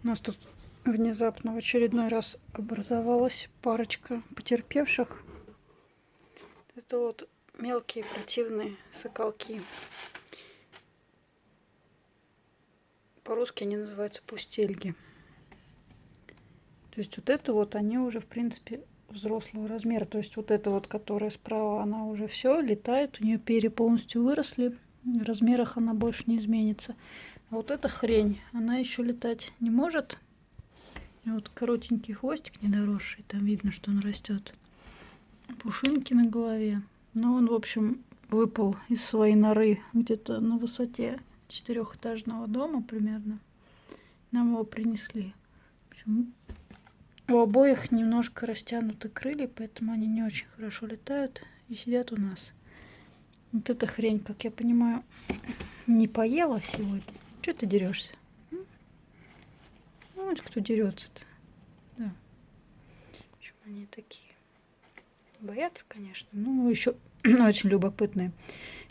У нас тут внезапно в очередной раз образовалась парочка потерпевших. Это вот мелкие противные соколки. По-русски они называются пустельги. То есть вот это вот они уже в принципе взрослого размера. То есть вот эта вот, которая справа, она уже все летает, у нее перья полностью выросли, в размерах она больше не изменится. А вот эта хрень, она еще летать не может. И вот коротенький хвостик недоросший, там видно, что он растет. Пушинки на голове. Но он, в общем, выпал из своей норы где-то на высоте 4-этажного дома примерно. Нам его принесли. В общем, у обоих немножко растянуты крылья, поэтому они не очень хорошо летают и сидят у нас. Вот эта хрень, как я понимаю, не поела сегодня. Чего ты дерешься? Ну, вот кто дерется-то. Да. В общем, они такие. Боятся, конечно, но еще очень любопытные.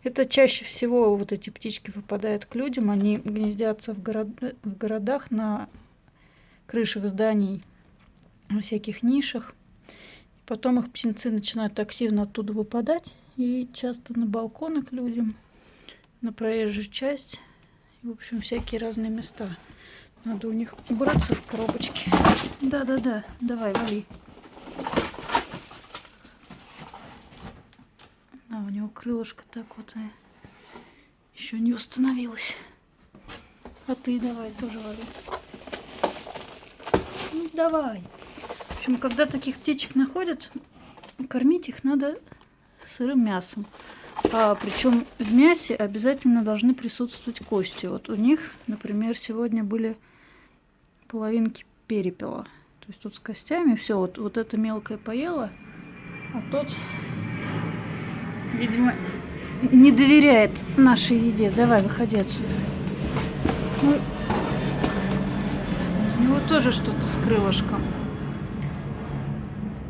Это чаще всего вот эти птички попадают к людям. Они гнездятся в городах, на крышах зданий, на всяких нишах. Потом их птенцы начинают активно оттуда выпадать. И часто на балконы к людям, на проезжую часть. В общем, всякие разные места. Надо у них убраться в коробочке. Да-да-да, давай, вали. А, у него крылышко так вот еще не установилось. А ты давай, тоже вали. Ну, давай. В общем, когда таких птичек находят, кормить их надо сырым мясом. Причем в мясе обязательно должны присутствовать кости. Вот у них, например, сегодня были половинки перепела. То есть тут с костями все. Вот это мелкое поело, а тот, видимо, не доверяет нашей еде. Давай, выходи отсюда. Ну, у него тоже что-то с крылышком.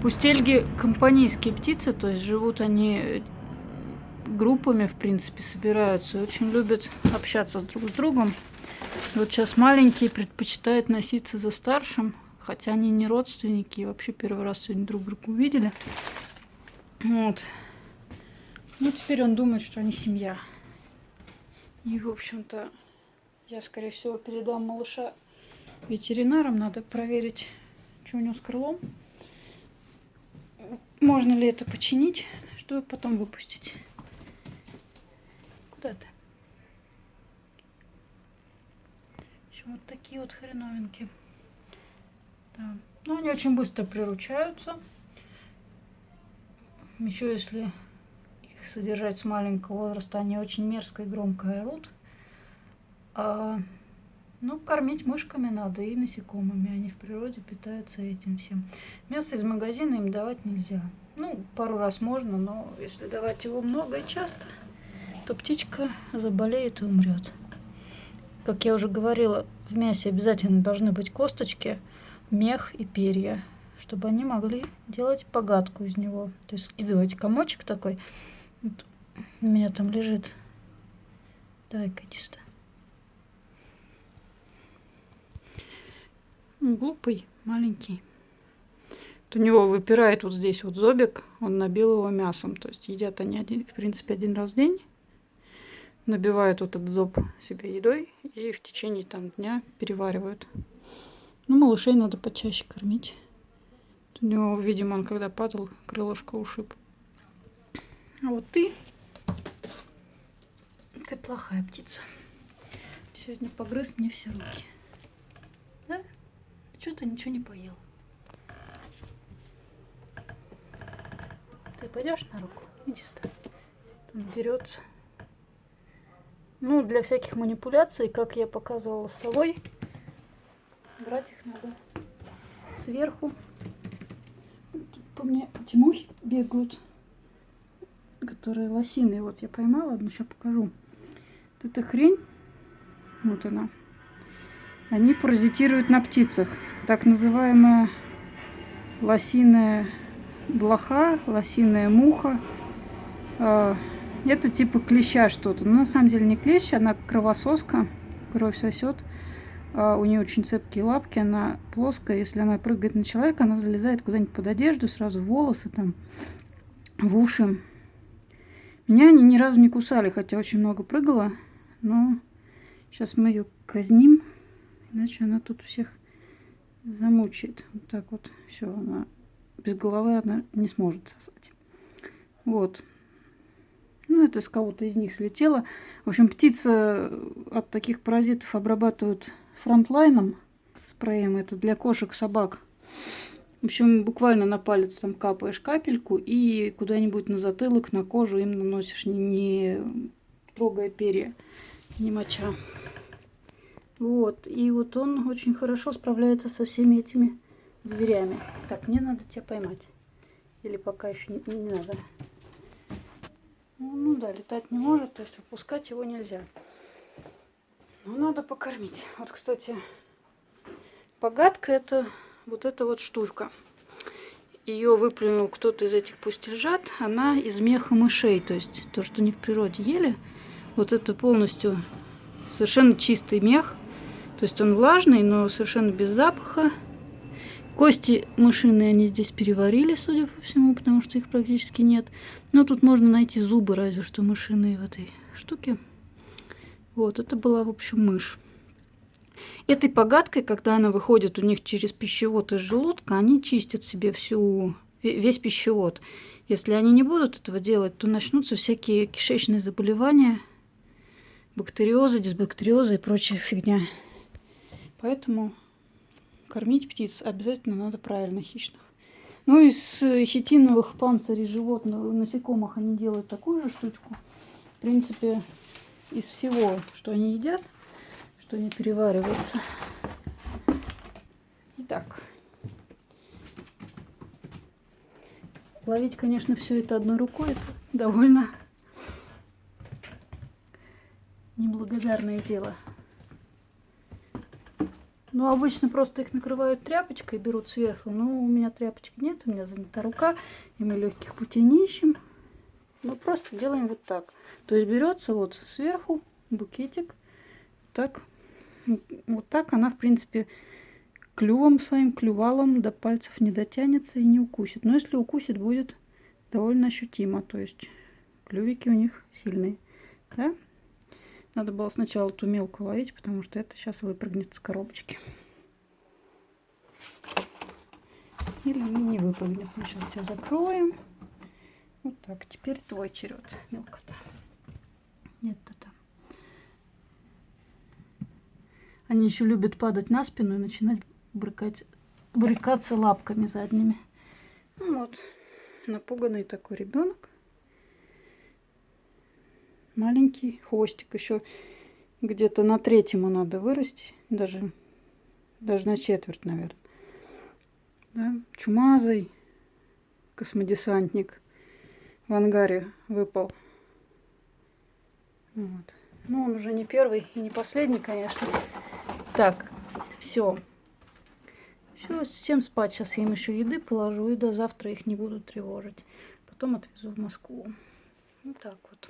Пустельги компанейские птицы, то есть живут они группами, в принципе, собираются. Очень любят общаться друг с другом. Вот сейчас маленькие предпочитают носиться за старшим, хотя они не родственники, и вообще первый раз сегодня друг друга увидели. Вот. Ну, теперь он думает, что они семья. И, в общем-то, я, скорее всего, передам малыша ветеринарам. Надо проверить, что у него с крылом. Можно ли это починить, чтобы потом выпустить. Куда ты? В общем, вот такие вот хреновинки. Да. Но они очень быстро приручаются. Еще если их содержать с маленького возраста, они очень мерзко и громко орут. Ну, кормить мышками надо и насекомыми. Они в природе питаются этим всем. Мясо из магазина им давать нельзя. Ну, пару раз можно, но если давать его много и часто, то птичка заболеет и умрет. Как я уже говорила, в мясе обязательно должны быть косточки, мех и перья, чтобы они могли делать погадку из него. То есть скидывать комочек такой. Вот у меня там лежит. Давай-ка иди сюда. Глупый, маленький. Вот у него выпирает вот здесь вот зобик, он набил его мясом. То есть едят они, в принципе, один раз в день. Набивают вот этот зоб себе едой и в течение там дня переваривают. Ну, малышей надо почаще кормить. У него, видимо, он когда падал, крылышко ушиб. А вот ты плохая птица. Сегодня погрыз мне все руки. Да? Чего ты ничего не поел? Ты пойдешь на руку? Иди сюда. Он дерется. Ну, для всяких манипуляций, как я показывала с совой, брать их надо сверху. Тут по мне тимухи бегают, которые лосиные. Вот я поймала одну, сейчас покажу. Вот эта хрень, вот она, они паразитируют на птицах. Так называемая лосиная блоха, лосиная муха. Это типа клеща что-то. Но на самом деле не клещ, она кровососка. кровь сосет. У нее очень цепкие лапки, она плоская. Если она прыгает на человека, она залезает куда-нибудь под одежду, сразу в волосы, там, в уши. Меня они ни разу не кусали, хотя очень много прыгала. Но сейчас мы ее казним, иначе она тут всех замучает. Вот так вот. Все, она без головы она не сможет сосать. Вот. Ну, это с кого-то из них слетело. В общем, птицы от таких паразитов обрабатывают фронтлайном, спреем. Это для кошек, собак. В общем, буквально на палец там капаешь капельку и куда-нибудь на затылок, на кожу им наносишь, не трогая перья, не моча. Вот. И вот он очень хорошо справляется со всеми этими зверями. Так, мне надо тебя поймать. Или пока еще не надо. Ну да, летать не может, то есть выпускать его нельзя. Но надо покормить. Вот, кстати, погадка — это вот эта вот штука. Ее выплюнул кто-то из этих пустельжат. Она из меха мышей, то есть то, что не в природе ели. Вот это полностью совершенно чистый мех. То есть он влажный, но совершенно без запаха. Кости мышиные они здесь переварили, судя по всему, потому что их практически нет. Но тут можно найти зубы, разве что мышиные в этой штуке. Вот, это была, в общем, мышь. Этой погадкой, когда она выходит у них через пищевод из желудка, они чистят себе весь пищевод. Если они не будут этого делать, то начнутся всякие кишечные заболевания, бактериозы, дисбактериозы и прочая фигня. Поэтому кормить птиц обязательно надо правильно, хищных. Ну, из хитиновых панцирей животных, насекомых, они делают такую же штучку. В принципе, из всего, что они едят, что не переваривается. Итак, ловить, конечно, все это одной рукой, это довольно неблагодарное дело. Ну, обычно просто их накрывают тряпочкой, берут сверху. Но у меня тряпочки нет, у меня занята рука, и мы легких путей не ищем. Мы просто делаем вот так. То есть берется вот сверху букетик, так, вот так она, в принципе, клювом своим, клювалом до пальцев не дотянется и не укусит. Но если укусит, будет довольно ощутимо. То есть клювики у них сильные. Да? Надо было сначала ту мелкую ловить, потому что это сейчас выпрыгнет с коробочки. Или не выпрыгнет. Мы сейчас тебя закроем. Вот так. Теперь твой черед, мелкота. Нет-то там. Они еще любят падать на спину и начинать брыкаться лапками задними. Ну вот, напуганный такой ребенок. Маленький хвостик еще где-то на треть ему надо вырасти, даже на четверть, наверное. Да? Чумазый космодесантник в ангаре выпал. Вот. Ну, он уже не первый и не последний, конечно. Так, все. Все, всем спать. Сейчас я им еще еды положу, и до завтра их не буду тревожить. Потом отвезу в Москву. Вот так вот.